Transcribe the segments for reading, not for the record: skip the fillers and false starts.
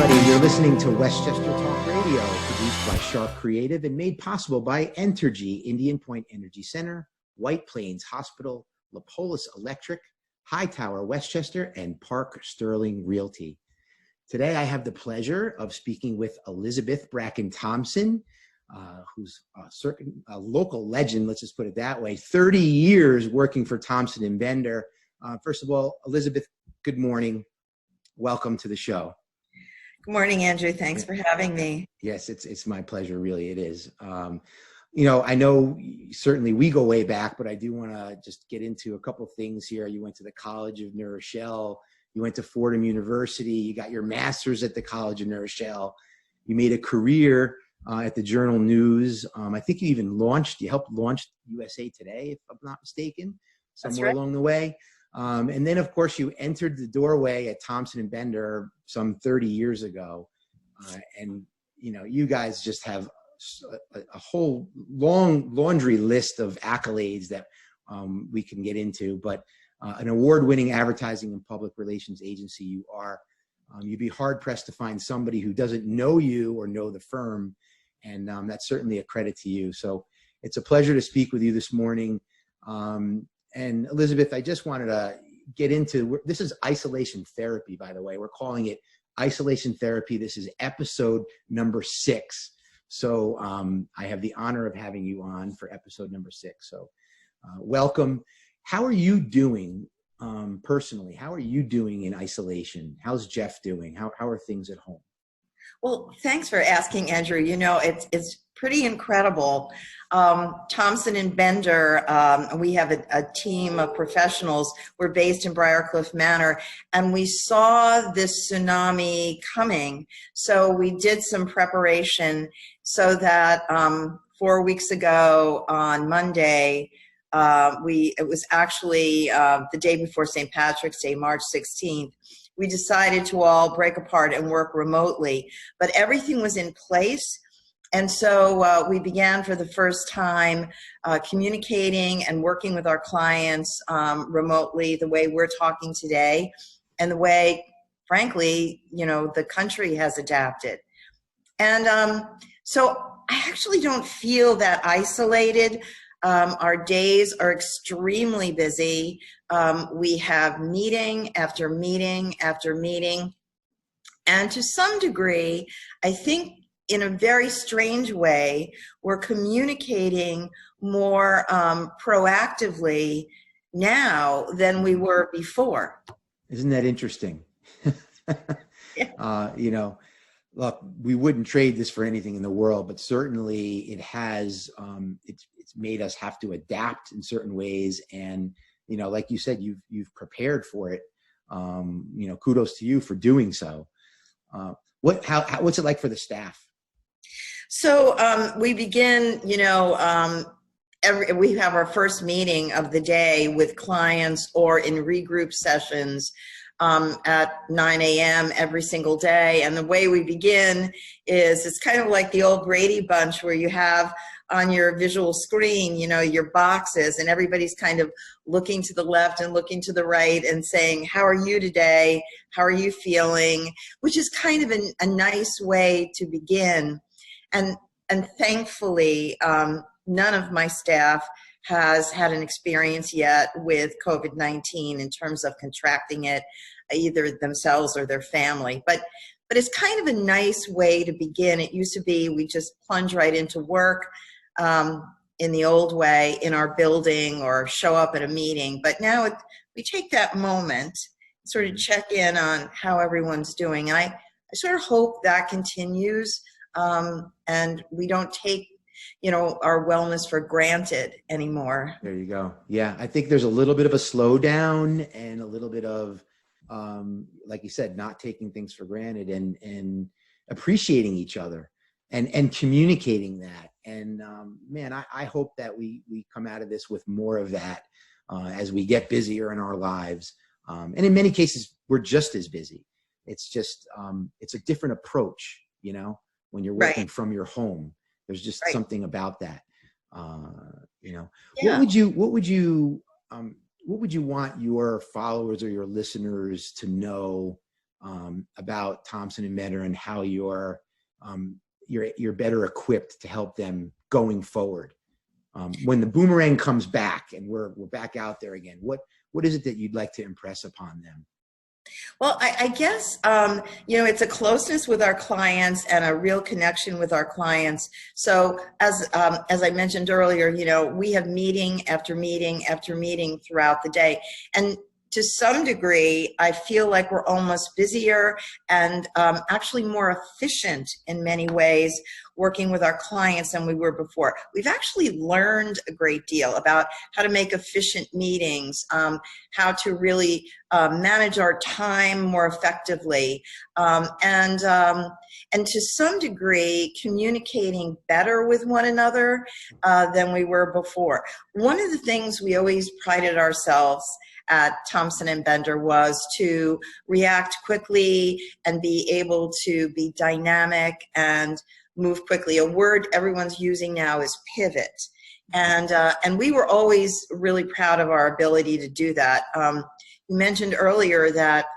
everybody. You're listening to Westchester Talk Radio, produced by Sharp Creative and made possible by Entergy, Indian Point Energy Center, White Plains Hospital, Lapolis Electric, Hightower Westchester, and Park Sterling Realty. Today, I have the pleasure of speaking with Elizabeth Bracken-Thompson, who's a local legend, let's just put it that way, 30 years working for Thompson Bender. First of all, Elizabeth, good morning. Welcome to the show. Good morning, Andrew. Thanks for having me. Yes, it's my pleasure. Really, it is. You know, I know certainly we go way back, but I do want to just get into a couple of things here. You went to the College of New Rochelle. You went to Fordham University. You got your master's at the College of New Rochelle. You made a career at the Journal News. I think you helped launch USA Today, if I'm not mistaken, somewhere along the way. And then, of course, you entered the doorway at Thompson Bender some 30 years ago. And, you know, you guys just have a whole long laundry list of accolades that we can get into. But an award-winning advertising and public relations agency you are. You'd be hard-pressed to find somebody who doesn't know you or know the firm. And that's certainly a credit to you. So it's a pleasure to speak with you this morning. And Elizabeth, I just wanted to get into, this is isolation therapy, by the way. We're calling it isolation therapy. This is episode number 6. So I have the honor of having you on for episode number 6. So welcome. How are you doing personally? How are you doing in isolation? How's Jeff doing? How are things at home? Well, thanks for asking, Andrew. You know, it's pretty incredible. Thompson Bender, we have a team of professionals. We're based in Briarcliff Manor, and we saw this tsunami coming. So we did some preparation so that 4 weeks ago on Monday, it was actually the day before St. Patrick's Day, March 16th. We decided to all break apart and work remotely, but everything was in place. And so we began for the first time communicating and working with our clients remotely the way we're talking today and the way, frankly, you know, the country has adapted. And so I actually don't feel that isolated. Our days are extremely busy. We have meeting after meeting after meeting. And to some degree, I think in a very strange way, we're communicating more proactively now than we were before. Isn't that interesting? Yeah. You know, look, we wouldn't trade this for anything in the world, but certainly it has, it's made us have to adapt in certain ways. And, you know, like you said, you've prepared for it. You know, kudos to you for doing so. What's it like for the staff? So we begin, you know, we have our first meeting of the day with clients or in regroup sessions at 9 a.m. every single day. And the way we begin is it's kind of like the old Brady Bunch where you have on your visual screen, you know, your boxes, and everybody's kind of looking to the left and looking to the right and saying, how are you today? How are you feeling? Which is kind of a nice way to begin. And thankfully, none of my staff has had an experience yet with COVID-19 in terms of contracting it, either themselves or their family. But it's kind of a nice way to begin. It used to be we just plunge right into work in the old way in our building or show up at a meeting. But now we take that moment, sort of check in on how everyone's doing. And I sort of hope that continues and we don't take, you know, our wellness for granted anymore. There you go. Yeah, I think there's a little bit of a slowdown and a little bit of, like you said, not taking things for granted and appreciating each other and communicating that. And man, I hope that we come out of this with more of that as we get busier in our lives. And in many cases, we're just as busy. It's just, it's a different approach, you know, when you're working from your home. There's just something about that, you know. Yeah. What would you want your followers or your listeners to know about Thompson and Bender and how you're better equipped to help them going forward. When the boomerang comes back and we're back out there again, what is it that you'd like to impress upon them? Well, I guess, it's a closeness with our clients and a real connection with our clients. So as I mentioned earlier, we have meeting after meeting after meeting throughout the day. And to some degree, I feel like we're almost busier and actually more efficient in many ways working with our clients than we were before. We've actually learned a great deal about how to make efficient meetings, how to really manage our time more effectively, and to some degree communicating better with one another than we were before. One of the things we always prided ourselves at Thompson and Bender was to react quickly and be able to be dynamic and move quickly. A word everyone's using now is pivot. And we were always really proud of our ability to do that. You mentioned earlier that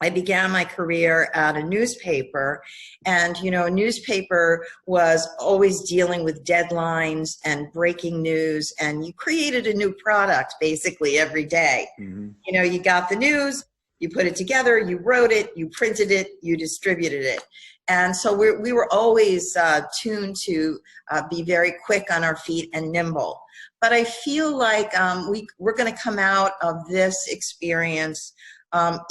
I began my career at a newspaper, and a newspaper was always dealing with deadlines and breaking news, and you created a new product basically every day. Mm-hmm. You got the news, you put it together, you wrote it, you printed it, you distributed it. And so we were always tuned to be very quick on our feet and nimble. But I feel like we're going to come out of this experience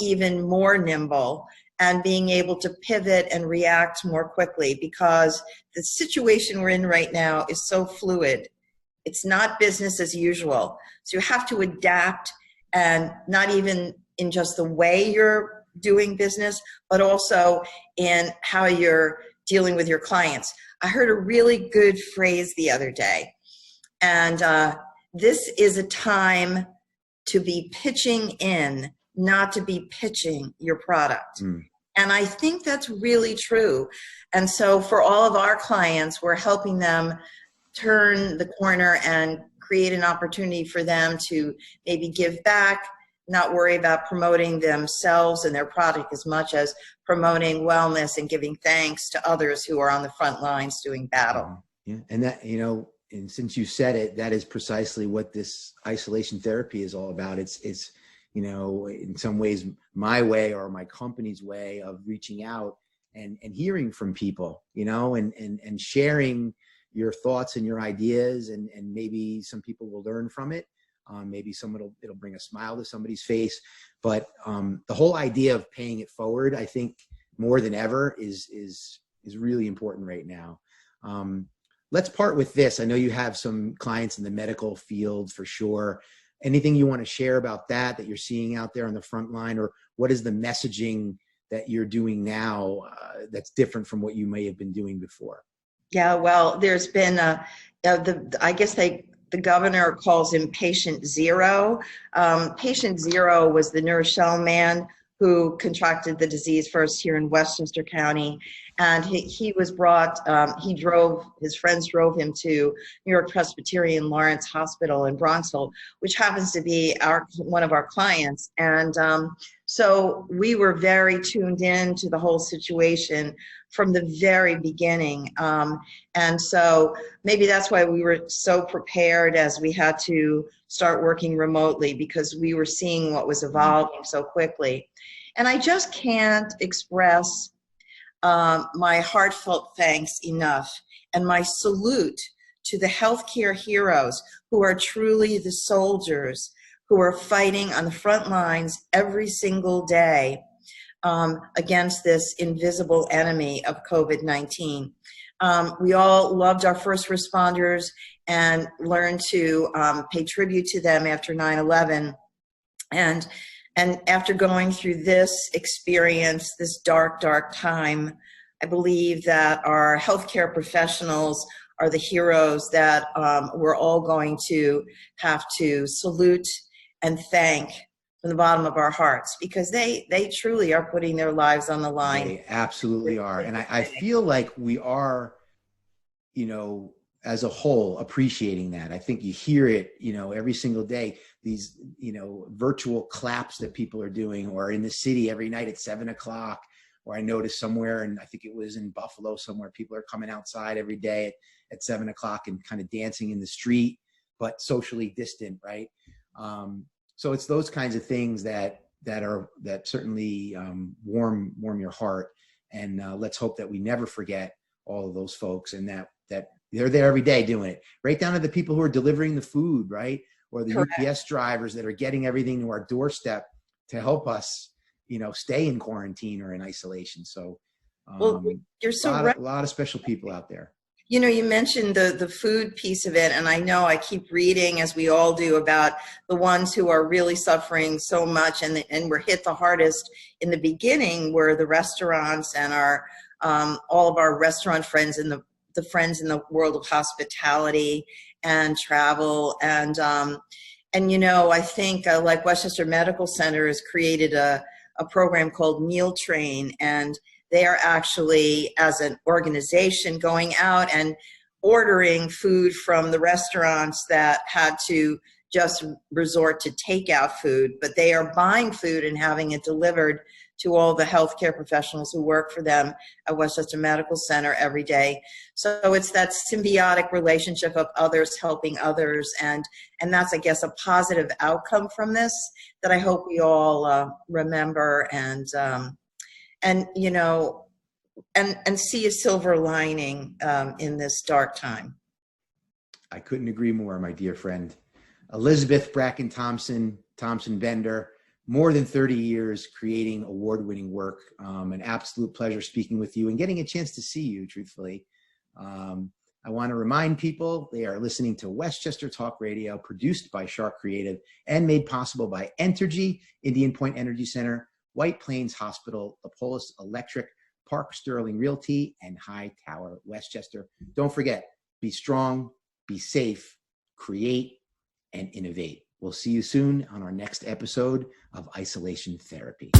even more nimble and being able to pivot and react more quickly, because the situation we're in right now is so fluid. It's not business as usual. So you have to adapt, and not even in just the way you're doing business, but also in how you're dealing with your clients. I heard a really good phrase the other day, and this is a time to be pitching in, not to be pitching your product. Mm. And I think that's really true. And so for all of our clients, we're helping them turn the corner and create an opportunity for them to maybe give back, not worry about promoting themselves and their product as much as promoting wellness and giving thanks to others who are on the front lines doing battle. Yeah. And that, and since you said it, that is precisely what this isolation therapy is all about. It's in some ways my way or my company's way of reaching out and hearing from people, and sharing your thoughts and your ideas, and maybe some people will learn from it. Maybe it'll bring a smile to somebody's face, but the whole idea of paying it forward, I think more than ever is really important right now. Let's part with this. I know you have some clients in the medical field for sure. Anything you want to share about that you're seeing out there on the front line, or what is the messaging that you're doing now that's different from what you may have been doing before? Yeah, well, there's been the governor calls him patient zero. Patient zero was the New Rochelle man who contracted the disease first here in Westchester County. And he was brought, his friends drove him to New York Presbyterian Lawrence Hospital in Bronxville, which happens to be one of our clients. And so we were very tuned in to the whole situation from the very beginning. And so maybe that's why we were so prepared as we had to start working remotely, because we were seeing what was evolving so quickly. And I just can't express my heartfelt thanks enough, and my salute to the healthcare heroes who are truly the soldiers who are fighting on the front lines every single day against this invisible enemy of COVID-19. We all loved our first responders and learned to pay tribute to them after 9/11. And after going through this experience, this dark, dark time, I believe that our healthcare professionals are the heroes that we're all going to have to salute and thank from the bottom of our hearts, because they truly are putting their lives on the line. They absolutely are. And I feel like we are, as a whole, appreciating that. I think you hear it, every single day. these, virtual claps that people are doing, or in the city every night at 7:00, or I noticed somewhere, and I think it was in Buffalo somewhere, people are coming outside every day at 7:00 and kind of dancing in the street, but socially distant, right? So it's those kinds of things that certainly warm your heart, and let's hope that we never forget all of those folks, and that they're there every day doing it, right down to the people who are delivering the food, right? Or the Correct. UPS drivers that are getting everything to our doorstep to help us, stay in quarantine or in isolation. So Well, you're so right. a lot of special people out there. You mentioned the food piece of it, and I know I keep reading, as we all do, about the ones who are really suffering so much, and were hit the hardest in the beginning were the restaurants and our all of our restaurant friends and the friends in the world of hospitality and travel. And I think like Westchester Medical Center has created a program called Meal Train, and they are actually, as an organization, going out and ordering food from the restaurants that had to just resort to takeout food, but they are buying food and having it delivered to all the healthcare professionals who work for them at Westchester Medical Center every day. So it's that symbiotic relationship of others helping others, and that's, I guess, a positive outcome from this that I hope we all remember and see a silver lining in this dark time. I couldn't agree more, my dear friend. Elizabeth Bracken-Thompson, Thompson Bender, more than 30 years creating award-winning work. An absolute pleasure speaking with you and getting a chance to see you, truthfully. I want to remind people they are listening to Westchester Talk Radio, produced by Shark Creative and made possible by Entergy, Indian Point Energy Center, White Plains Hospital, Lapollis Electric, Park Sterling Realty, and High Tower Westchester. Don't forget, be strong, be safe, create, and innovate. We'll see you soon on our next episode of Isolation Therapy.